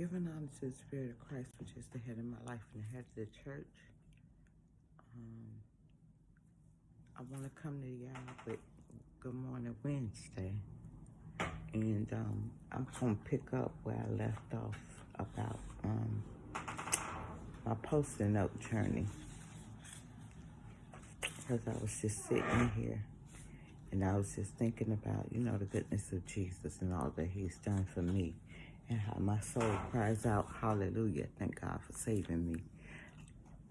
Giving honor to the Spirit of Christ, which is the head of my life and the head of the church. I want to come to y'all with Good Morning Wednesday. And I'm going to pick up where I left off about my Post-it note journey. Because I was just sitting here and I was just thinking about, the goodness of Jesus and all that he's done for me. And how my soul cries out, hallelujah. Thank God for saving me.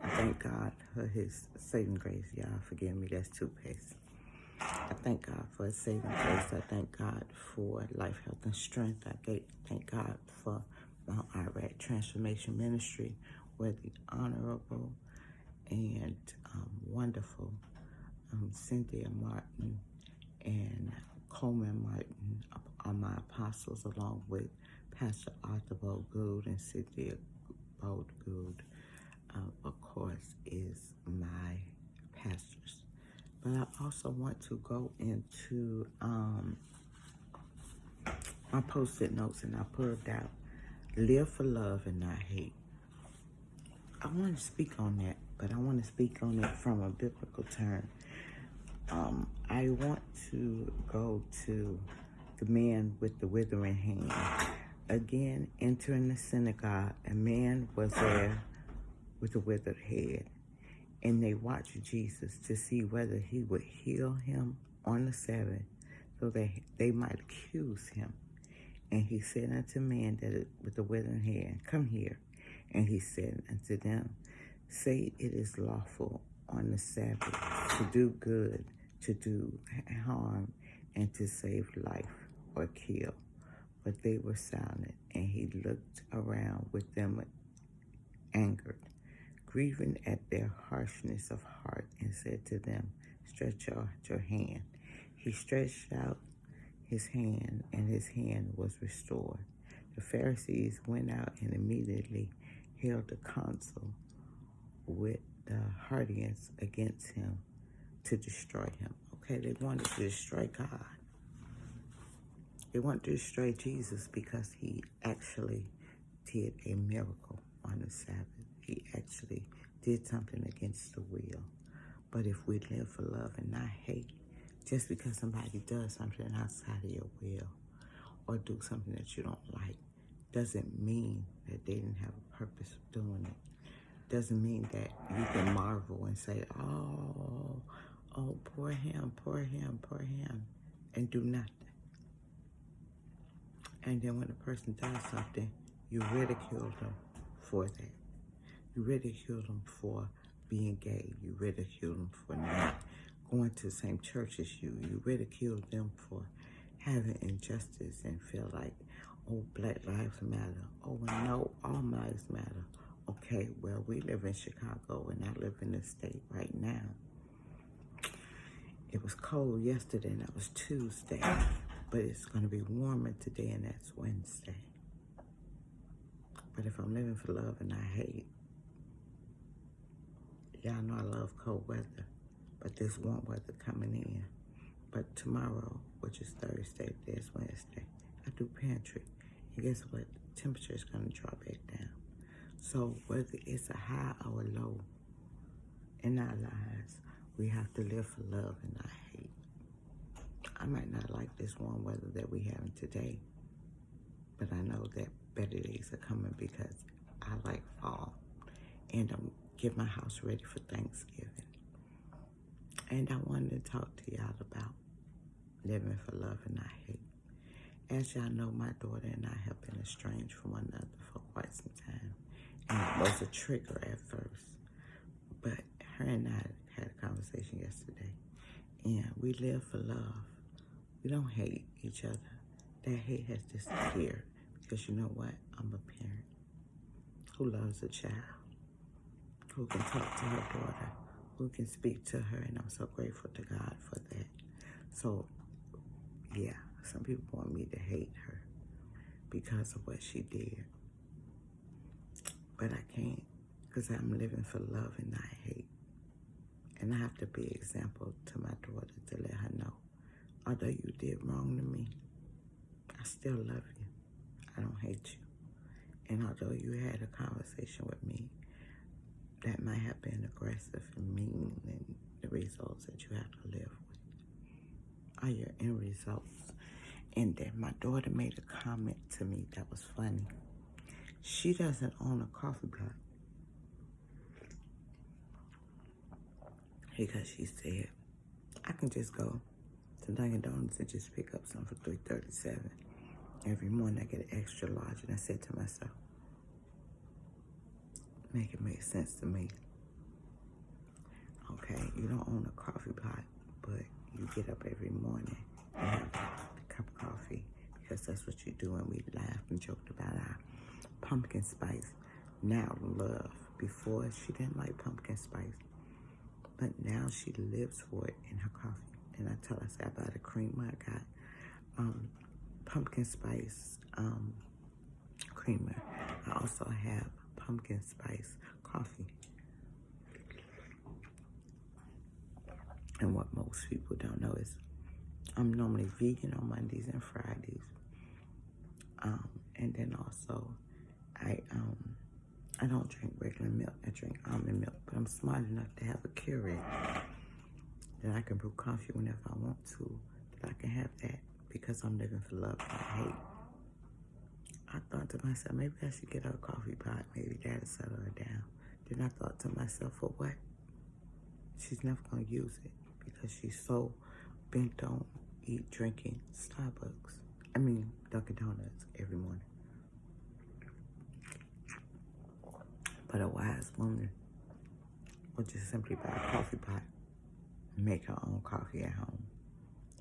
I thank God for his saving grace. Y'all forgive me, that's toothpaste. I thank God for his saving grace. I thank God for life, health, and strength. I thank God for Mount Iraq Transformation Ministry, where the honorable and wonderful Cynthia Martin and Coleman Martin are my apostles, along with Pastor Arthur Bogood and Cynthia Bogood, of course, is my pastors. But I also want to go into my Post-it notes, and I pulled out live for love and not hate. I want to speak on that, but I want to speak on it from a biblical term. I want to go to the man with the withering hand. Again, entering the synagogue, a man was there with a withered head, and they watched Jesus to see whether he would heal him on the Sabbath, so that they might accuse him. And he said unto the man that with the withered hand, come here. And he said unto them, say it is lawful on the Sabbath to do good, to do harm, and to save life or kill. But they were silent, and he looked around with them angered, grieving at their harshness of heart, and said to them, stretch out your hand. He stretched out his hand, and his hand was restored. The Pharisees went out and immediately held a council with the Herodians against him to destroy him. Okay, they wanted to destroy God. They wanted to destroy Jesus because he actually did a miracle on the Sabbath. He actually did something against the will. But if we live for love and not hate, just because somebody does something outside of your will or do something that you don't like, doesn't mean that they didn't have a purpose of doing it. Doesn't mean that you can marvel and say, oh, poor him, and do nothing. And then when a person does something, you ridicule them for that. You ridicule them for being gay. You ridicule them for not going to the same church as you. You ridicule them for having injustice and feel like, oh, Black Lives Matter. Oh, no, all lives matter. Okay, well, we live in Chicago, and I live in this state right now. It was cold yesterday, and that was Tuesday. But it's going to be warmer today, and that's Wednesday. But if I'm living for love and I hate, y'all know I love cold weather, but there's warm weather coming in. But tomorrow, which is Thursday, there's Wednesday, I do pantry. And guess what? The temperature is going to drop back down. So whether it's a high or a low in our lives, we have to live for love and not hate. I might not like this warm weather that we're having today, but I know that better days are coming because I like fall. And I'm getting my house ready for Thanksgiving. And I wanted to talk to y'all about living for love and not hate. As y'all know, my daughter and I have been estranged from one another for quite some time. And it was a trigger at first. But her and I had a conversation yesterday. And we live for love. We don't hate each other. That hate has disappeared because you know what? I'm a parent who loves a child, who can talk to her daughter, who can speak to her, and I'm so grateful to God for that. So, yeah, some people want me to hate her because of what she did. But I can't, because I'm living for love and not hate. And I have to be an example to my daughter to let her know, although you did wrong to me, I still love you. I don't hate you. And although you had a conversation with me that might have been aggressive and mean, and the results that you have to live with are your end results. And then my daughter made a comment to me that was funny. She doesn't own a coffee pot because she said, I can just go to Dunkin' Donuts and just pick up something for $3.37. Every morning I get an extra large. And I said to myself, make it make sense to me. Okay, you don't own a coffee pot, but you get up every morning and have a cup of coffee because that's what you do. And we laughed and joked about our pumpkin spice now love. Before, she didn't like pumpkin spice, but now she lives for it in her coffee. And I tell her, I buy the creamer. I got pumpkin spice creamer. I also have pumpkin spice coffee. And what most people don't know is I'm normally vegan on Mondays and Fridays. And then also I don't drink regular milk. I drink almond milk, but I'm smart enough to have a Keurig that I can brew coffee whenever I want to, that I can have that because I'm living for love, not hate. I thought to myself, maybe I should get her a coffee pot. Maybe that'll settle her down. Then I thought to myself, for what? She's never going to use it because she's so bent on drinking Dunkin' Donuts every morning. But a wise woman would just simply buy a coffee pot and make her own coffee at home.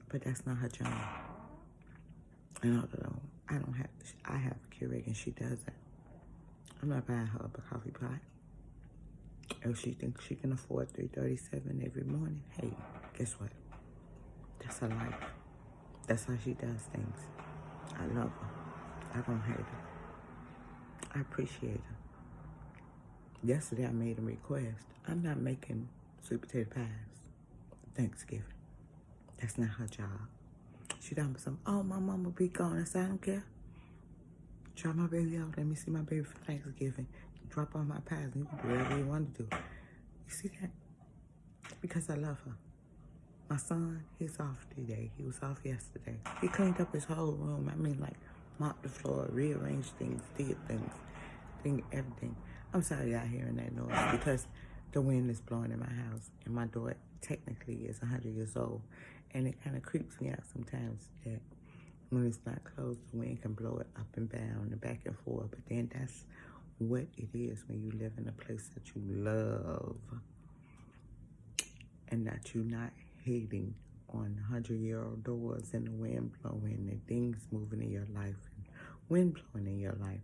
But that's not her job. And although I have a Keurig and she doesn't, I'm not buying her up a coffee pot. If she thinks she can afford $3.37 every morning, hey, guess what? That's her life. That's how she does things. I love her. I don't hate her. I appreciate her. Yesterday I made a request. I'm not making sweet potato pies for Thanksgiving. That's not her job. She done some, oh, my mom will be gone. I said, I don't care. Drop my baby off. Let me see my baby for Thanksgiving. Drop off my pies and you can do whatever you want to do. You see that? Because I love her. My son, he's off today. He was off yesterday. He cleaned up his whole room. Mopped the floor, rearranged things, did everything. I'm sorry y'all hearing that noise because the wind is blowing in my house and my door technically is 100 years old. And it kind of creeps me out sometimes that when it's not closed, the wind can blow it up and down and back and forth. But then that's what it is when you live in a place that you love and that you're not hating on 100-year-old doors and the wind blowing and things moving in your life and wind blowing in your life.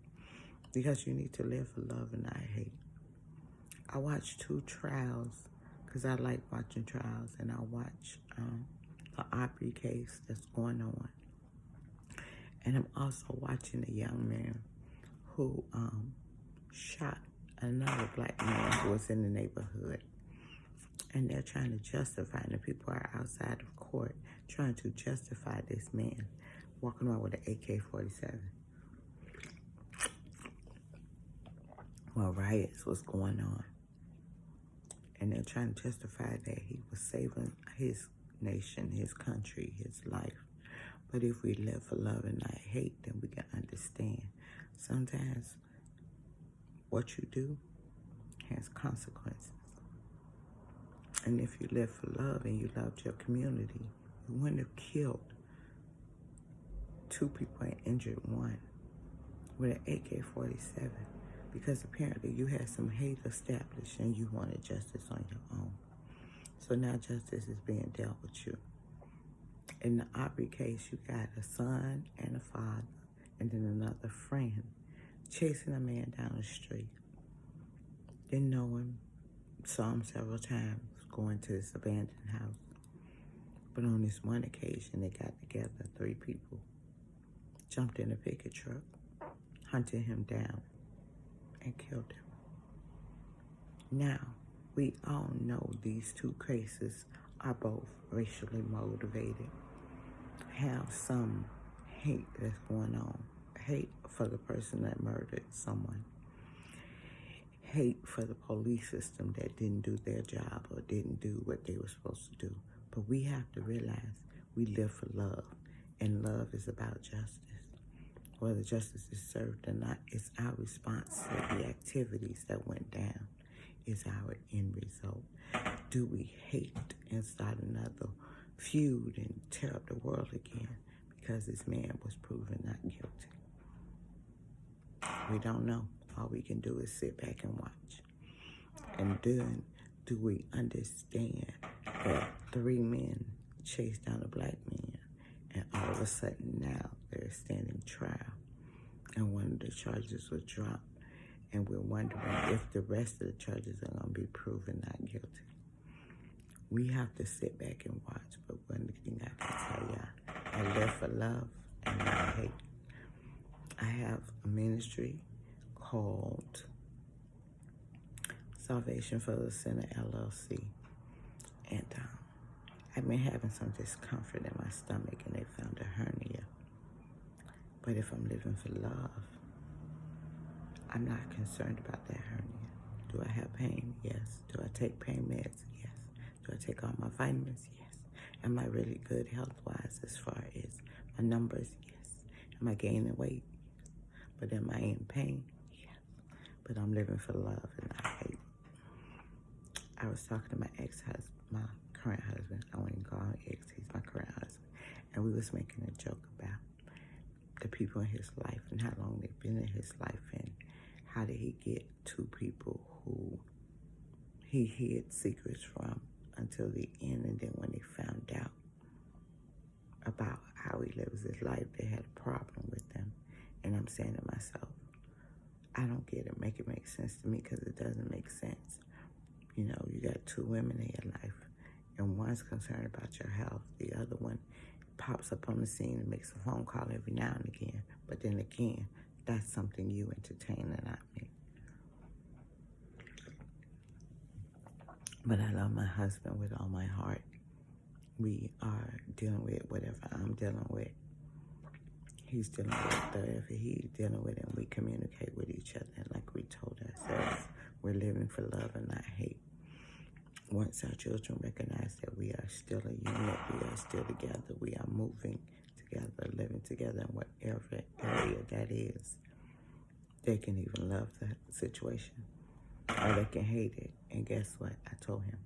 Because you need to live for love and not hate. I watched 2 trials because I like watching trials, and I watch the Aubrey case that's going on. And I'm also watching a young man who shot another black man who was in the neighborhood. And they're trying to justify, and the people are outside of court trying to justify this man walking around with an AK-47. Well, riots was going on. And they're trying to justify that he was saving his nation, his country, his life. But if we live for love and not hate, then we can understand. Sometimes what you do has consequences. And if you live for love and you loved your community, you wouldn't have killed 2 people and injured 1 with an AK-47. Because apparently you had some hate established and you wanted justice on your own. So now justice is being dealt with you. In the Aubrey case, you got a son and a father and then another friend chasing a man down the street. Didn't know him, saw him several times going to this abandoned house. But on this one occasion, they got together, 3 people, jumped in a pickup truck, hunted him down, and killed him. Now, we all know these 2 cases are both racially motivated, have some hate that's going on, hate for the person that murdered someone. Hate for the police system that didn't do their job or didn't do what they were supposed to do. But we have to realize we live for love, and love is about justice. Whether justice is served or not, it's our response to the activities that went down, is our end result. Do we hate and start another feud and tear up the world again because this man was proven not guilty? We don't know. All we can do is sit back and watch. And then, do we understand that 3 men chased down a black man, and all of a sudden now they're standing trial, and one of the charges was dropped, and we're wondering if the rest of the charges are going to be proven not guilty? We have to sit back and watch, but one thing I can tell y'all, I live for love and not hate. I have a ministry called Salvation for the Sinner, LLC. And I've been having some discomfort in my stomach, and they found a hernia. But if I'm living for love, I'm not concerned about that hernia. Do I have pain? Yes. Do I take pain meds? Yes. Do I take all my vitamins? Yes. Am I really good health-wise as far as my numbers? Yes. Am I gaining weight? But am I in pain? Yes. But I'm living for love and not hate. I was talking to my ex-husband, my current husband. I won't even call him ex, he's my current husband. And we was making a joke about the people in his life and how long they've been in his life, and how did he get 2 people who he hid secrets from until the end, and then when they found out about how he lives his life, they had a problem with them. And I'm saying to myself, I don't get it. Make it make sense to me, because it doesn't make sense. You know, you got 2 women in your life, and one's concerned about your health. The other one pops up on the scene and makes a phone call every now and again. But then again, that's something you entertain and not me. But I love my husband with all my heart. We are dealing with whatever I'm dealing with. He's dealing with whatever he's dealing with, and we communicate with each other. And like we told ourselves, we're living for love and not hate. Once our children recognize that we are still a unit, we are still together, we are moving together, living together in whatever area that is, they can even love the situation, or they can hate it. And guess what? I told him,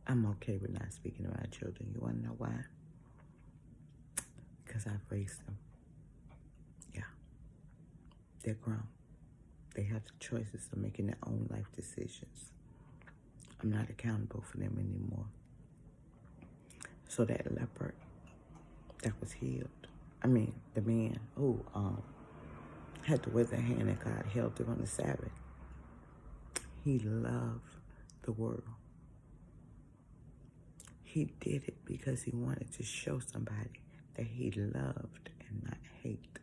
I'm okay with not speaking to my children. You want to know why? Because I've raised them. Yeah. They're grown. They have the choices of making their own life decisions. I'm not accountable for them anymore. So that leopard that was healed, the man who had the withered hand that God held him on the Sabbath, he loved the world. He did it because he wanted to show somebody that he loved and not hate.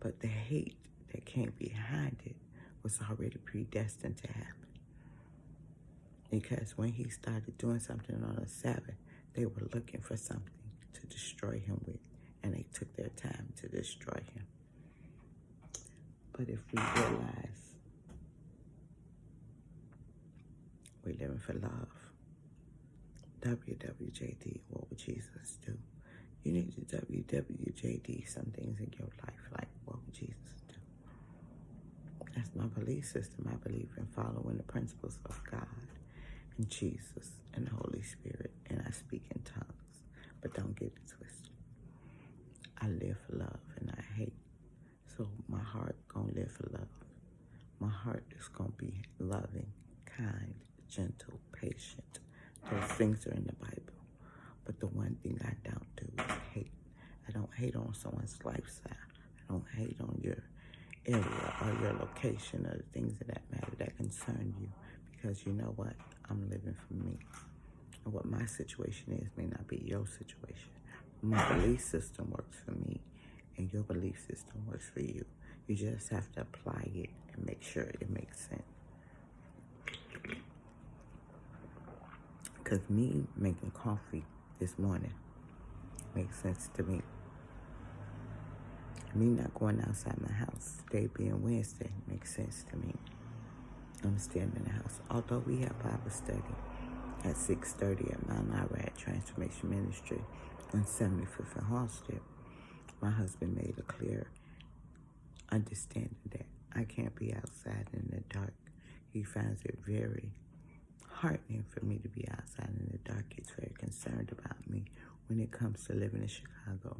But the hate that came behind it was already predestined to happen. Because when he started doing something on the Sabbath, they were looking for something to destroy him with, and they took their time to destroy him. But if we realize we're living for love, WWJD, what would Jesus do? You need to WWJD some things in your life, like what would Jesus do? That's my belief system. I believe in following the principles of God and Jesus and the Holy Spirit, and I speak in tongues, but don't get it twisted. I live for love and I hate. So my heart gonna live for love. My heart is gonna be loving, kind, gentle, patient. Those things are in the Bible. But the one thing I don't do is hate. I don't hate on someone's lifestyle. I don't hate on your area or your location or the things of that matter that concern you. Because you know what? I'm living for me. And what my situation is may not be your situation. My belief system works for me, and your belief system works for you. You just have to apply it and make sure it makes sense. Because me making coffee this morning makes sense to me. Me not going outside my house, today being Wednesday, makes sense to me. I'm staying in the house. Although we have Bible study at 6:30 at Mount Irad Transformation Ministry on 75th and Halstead, my husband made a clear understanding that I can't be outside in the dark. He finds it very heartening for me to be outside in the dark. He's very concerned about me when it comes to living in Chicago,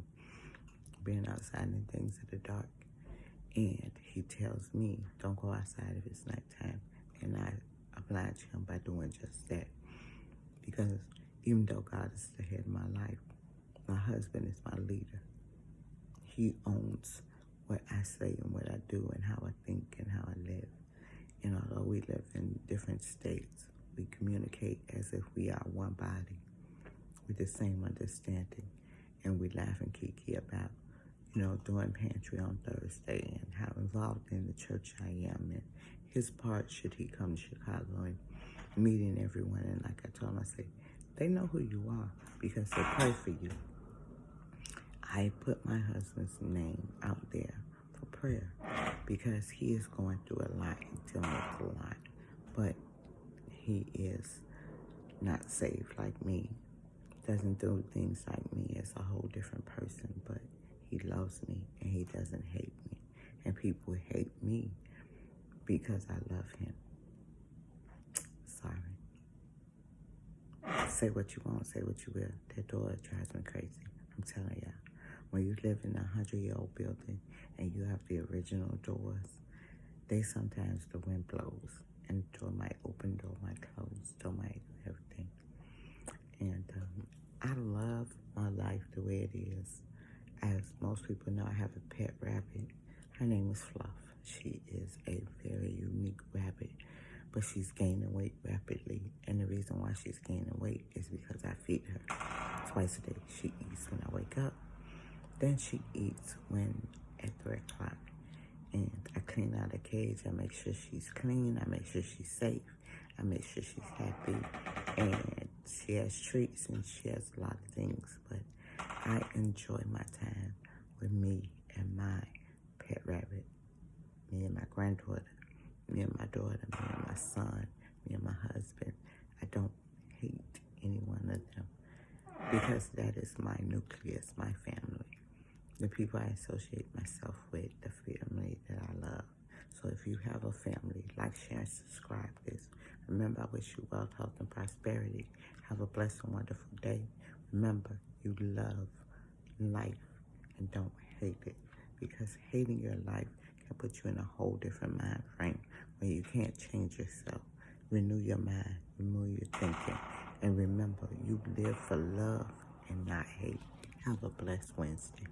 being outside in things of the dark. And he tells me, don't go outside if it's nighttime. And I oblige him by doing just that. Because even though God is the head of my life, my husband is my leader. He owns what I say and what I do and how I think and how I live. And although we live in different states, we communicate as if we are one body with the same understanding. And we laugh and kiki about, doing pantry on Thursday and how involved in the church I am and his part should he come to Chicago and meeting everyone. And like I told him, I say, they know who you are because they pray for you. I put my husband's name out there for prayer because he is going through a lot and dealing with a lot. But he is not saved like me, doesn't do things like me, as a whole different person, but he loves me and he doesn't hate me. And people hate me because I love him. Sorry. Say what you want, say what you will. That door drives me crazy. I'm telling y'all. When you live in a 100-year-old building and you have the original doors, sometimes the wind blows and the door might open, door might close, door might do everything. And I love my life the way it is. As most people know, I have a pet rabbit. Her name is Fluff. She is a very unique rabbit, but she's gaining weight rapidly. And the reason why she's gaining weight is because I feed her twice a day. She eats when I wake up. Then she eats at 3 o'clock. And I clean out the cage. I make sure she's clean. I make sure she's safe. I make sure she's happy. And she has treats and she has a lot of things. But I enjoy my time with me and my pet rabbit. Me and my granddaughter. Me and my daughter. Me and my son. Me and my husband. I don't hate any one of them. Because that is my nucleus, my family. The people I associate myself with, the family that I love. So if you have a family, like, share, and subscribe this. Remember, I wish you wealth, health, and prosperity. Have a blessed and wonderful day. Remember, you love life and don't hate it. Because hating your life can put you in a whole different mind frame where you can't change yourself. Renew your mind, renew your thinking. And remember, you live for love and not hate. Have a blessed Wednesday.